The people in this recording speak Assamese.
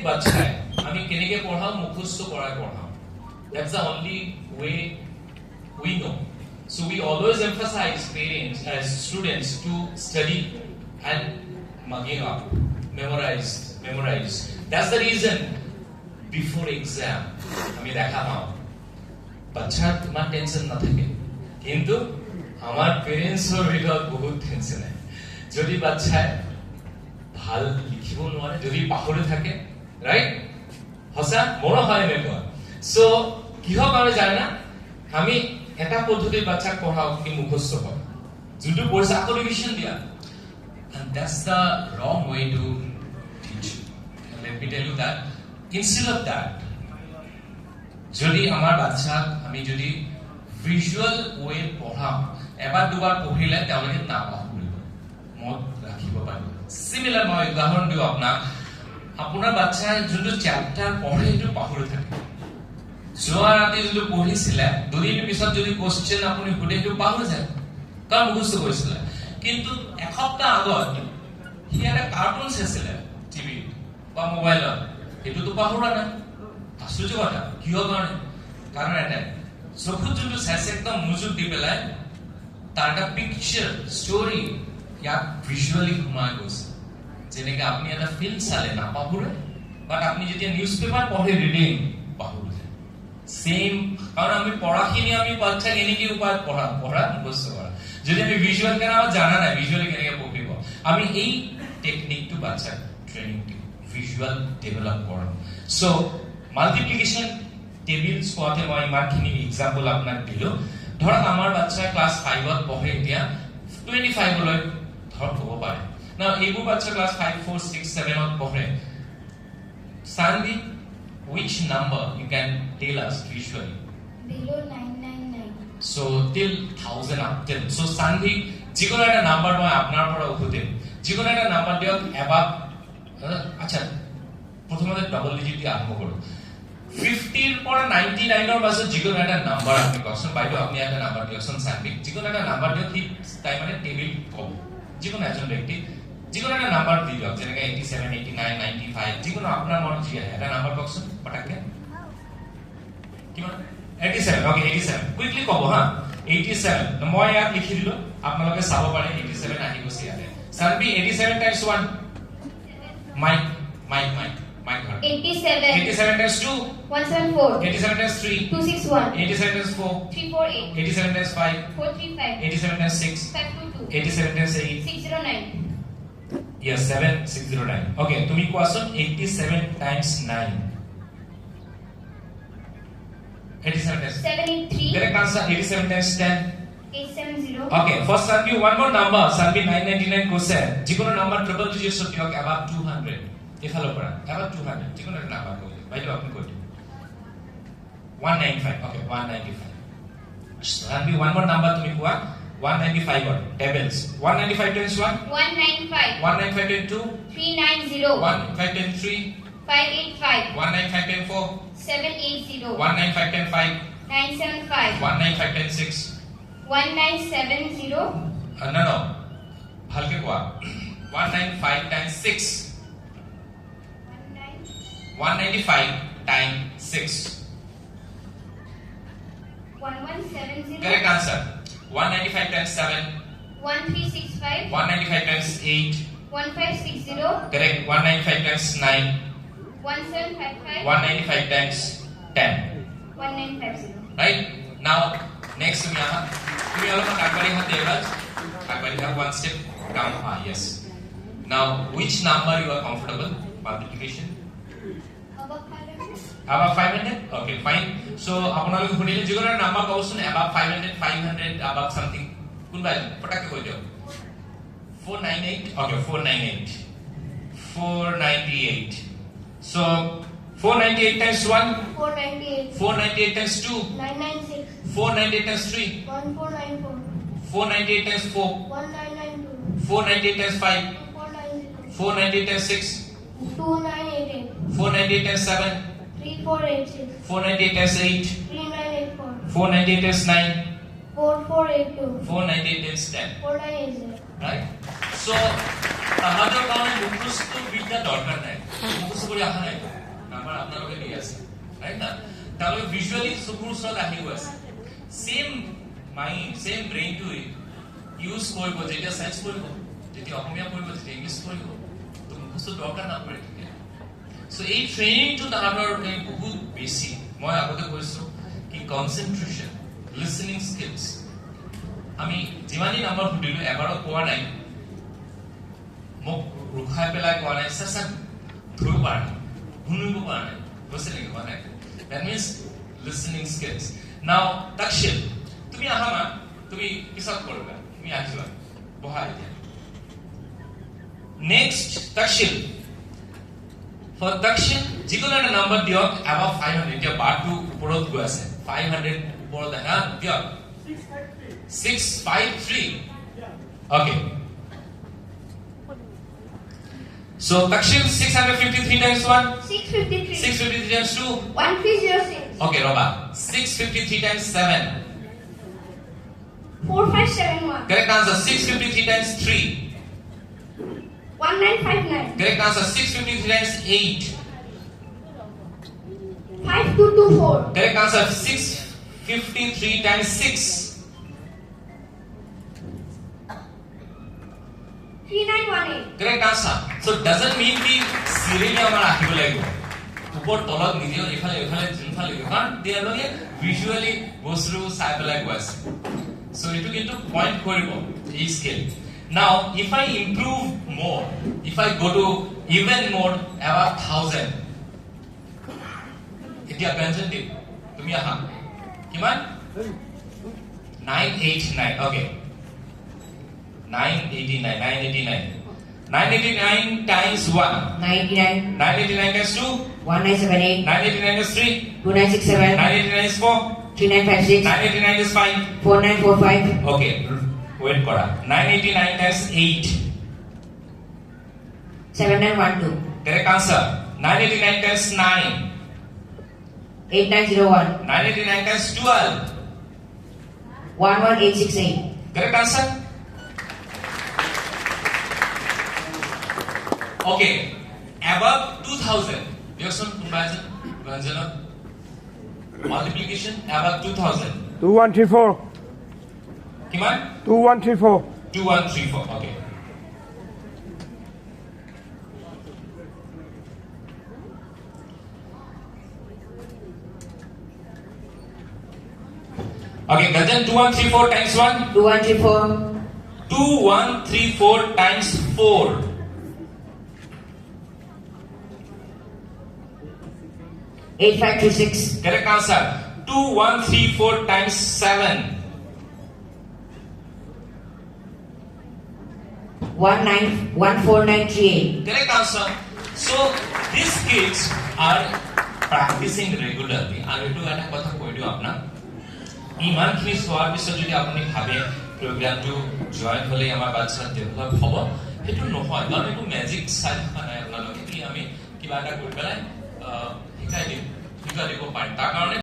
বাচ্চাই আমি কেনেকে পঢ়াও মুখস্থ কৰাই পঢ়াও that's the only way we know so we always emphasize parents as students to study and mugging up memorize that's the reason before exam আমি দেখা পাও বাচ্চার তোমার টেনশন না থাকে কিন্তু আমার পেৰেন্টসৰ ভিতৰত বহুত টেনশন আছে যদি বাচ্চাই ভাল লিখিব নোৱাৰে যদি পাহৰি থাকে ৰাইট হসা মনো হয় এনেকুৱা সো কিহৰ কাৰণে জানে না আমি এটা পদ্ধতি বাচ্চাক পঢ়াও কি মুখস্থ হয় যোনটো পঢ়িছে আকৌ ৰিভিজন দিয়া and that's the wrong way to teach and let me tell you that instead of that যদি আমার বাচ্চা আমি যদি ভিজুয়াল ওয়ে পঢ়াম এবাৰ দুবাৰ পঢ়িলে তেওঁলোকে না পাহৰিব মনত ৰাখিব পাৰিব সিমিলাৰ মই উদাহৰণ দিও আপোনাৰ বাচ্চাই যোনটো চ্যাপ্টাৰ পঢ়ে সেইটো পাহৰি থাকে যোৱা ৰাতি যোনটো পঢ়িছিলে দুদিন পিছত যদি কোশ্চেন আপুনি সুধেটো পাহৰি যায় কাৰণ মুখস্থ কৰিছিলে কিন্তু এসপ্তাহ আগত হি এটা কাৰ্টুন চাইছিলে টিভি বা মোবাইলত সেইটোতো পাহৰা নাই আশ্চৰ্য কথা কিয় কাৰণ এটা চকুত যোনটো চাইছে একদম মনোযোগ দি পেলাই তাৰ এটা পিকচাৰ ষ্টৰী ইয়াক ভিজুৱেলি সোমাই গৈছে যেনেকৈ আপুনি এটা ফিল্ম চালে না পাহৰে বাট আপুনি যেতিয়া নিউজ পেপাৰ পঢ়ে ৰিডিং পাহৰি যায় সেম কাৰণ আমি পঢ়াখিনি আমি বাচ্চাক এনেকে উপায় পঢ়া মুখস্থ কৰা যদি আমি ভিজুৱেল কেনে আমাৰ জানা নাই ভিজুৱেলি কেনেকৈ পঢ়িব আমি এই টেকনিকটো বাচ্চাক ট্ৰেইনিং দিওঁ ভিজুৱেল ডেভেলপ কৰোঁ সো মাল্টিপ্লিকেশন টেবিল স্কোয়াটে মই ইমানখিনি এক্সাম্পল আপোনাক দিলো ধৰক আমাৰ বাচ্চা ক্লাস 5 ত পঢ়ে এতিয়া 25 লৈ ধৰক হ'ব পাৰে না এইবোৰ বাচ্চা ক্লাস 5 4 6 7 ত পঢ়ে Sandy which number you can tell us visually below 999 so till 1000 up till so Sandy যিকোনো একটা নাম্বার মই আপনার পৰা উঠুতে যিকোনো একটা নাম্বার দিয়ক এবাব আচ্ছা প্রথমতে ডাবল ডিজিট দিয়ে আরম্ভ করো 50 এর পর 99 এর পাশে যিকোনো একটা নাম্বার আপনি কোশ্চেন বাইতো আপনি একটা নাম্বার দিয়কছন সাইন্টিফিক যিকোনো একটা নাম্বার দিয়ক ঠিক তাই মানে টেবিল কব যিকোনো একজন ব্যক্তি যিকোনো একটা নাম্বার দিয়ক যেনে 87 89 95 যিকোনো আপনার মন যি আছে এটা নাম্বার কোশ্চেন পটাকে কিমান 87 ওকে 87 কুইকলি কব হ্যাঁ 87 মই ইয়াত লিখি দিলো আপোনালোকে চাব পাৰে 87 আহি গৈছে ইয়াতে সানবি 87 Times 1 Mike 87 87 times 2 174 87 times 3 261 87 times 4 348 87 times 5 435 87 times 6 522 87 times 8 609 yes 7609 okay তুমি কোৱাচোন 87 times 9 87 times 783 correct answer 87 times 10 870 okay first Sanbi one more number Sanbi 999 কৈছে যিকোনো নাম্বার ট্রিপল ডিজিটস দিয়ক above 200 এফালৰ পৰা above 200 যিকোনো একটা নাম্বার কই বাইতো আপনি কই 195 okay 195 Sanbi one more number তুমি কোৱা 195 or tables 195 times 1 195 195 times 2 390 195 times 3 585 195 times 4 780 195 times 5 975 195 times 6 1970 no ভালকে কোৱা 195 times 6 195 times 6 1170 correct answer 195 times 7 1365 195 times 8 1560 correct 195 times 9 1755 195 times 10 1950 right now next তুমি অলপমান আগবাঢ়ি হতে এবাৰ আগবাঢ়ি one step down yes now which number you are comfortable multiplication above 500 okay fine so আপোনালোকে শুনিলে যিকোনো নাম্বার কওছন above 500 500 above something কোনবা পটাকে কৈ দিও 498 okay 498 498 so 498 times 1 498 498 times 2 996 498 times 3 1494 498 times 4 1992 498 times 5 490 498 times 6 2988 498 times 7 3486 498 times 8 3984 498 times 9 4482 498 times 10 4980 right so তাহাঁতৰ কাৰণে মুখস্থ বিদ্যা দৰকাৰ নাই মুখস্থ কৰি অহা নাই আমাৰ আপোনালোকে দি আছে ৰাইট না তাহলে ভিজুয়ালি চকুৰ ওচৰত আহি গৈছে same mind same brain to use কৰিব যেতিয়া সাইন্স কৰিব যেতিয়া অসমীয়া কৰিব যেতিয়া ইংলিছ কৰিব তো মুখস্থ দৰকাৰ নপৰে সো এই ট্ৰেইনিংটো তাহাঁতৰ বহুত বেছি মই আগতে কৈছো কি কনসেন্ট্ৰেশন লিসনিং স্কিলস আমি যিমানই নাম্বাৰ সুধিলো এবাৰত কোৱা নাই মোক ৰুখাই পেলাই কোৱা নাই সঁচা ধৰিব পৰা নাই শুনিব পৰা নাই বুজিছে নেকি কোৱা নাই that means listening skills now Takshil তুমি আহা মা তুমি পিছত কৰিবা তুমি আহিবা বহাই দিয়া next Takshil for Takshil যিকোনো এটা নাম্বাৰ দিয়ক above 500 এতিয়া বাৰটো ওপৰত গৈ আছে 500 ওপৰত হা দিয়ক 653 okay so Takshil 653 times 1 653. 653 times 2 1306. okay Roba 653 times 7 4571. correct answer 653 times 3 1959. correct answer 653 times 8 5224. correct answer 653 times 6 3918. correct answer so doesn't mean ki serially amar akhibo lagibo upor tolot nijeo efale jinfale কাৰণ they are like visually goes through cyber was so etu kintu point koribo ei scale now if I improve more if I go to even more about 1000 এতিয়া ব্যঞ্জন দিম তুমি আহা কিমান 989 okay 989 times 1 99 989 times 2 1978 989 times 3 2967 989 is 4 3956 989 is 5 4945 okay wait kora 989 times 8 7912 correct answer 989 times 9 8901 989 times 12 11868 correct answer okay above 2000 Yakson kumbajan Vanjana multiplication above 2000 2134. Kiman 2134. 2134 okay okay Gajan 2134 times 1 2134 2134 times 4 8526 correct answer 2134 times 7 14938 correct answer so these kids are practicing regularly and etu eta kotha koi diu apna iman khini soar bisor jodi apni bhabe program to join hole amar bachcha develop hobo etu nohoy karon etu magic sai kanai apnaloke ki ami kiba eta kori pelai hikai dibo pare tar karone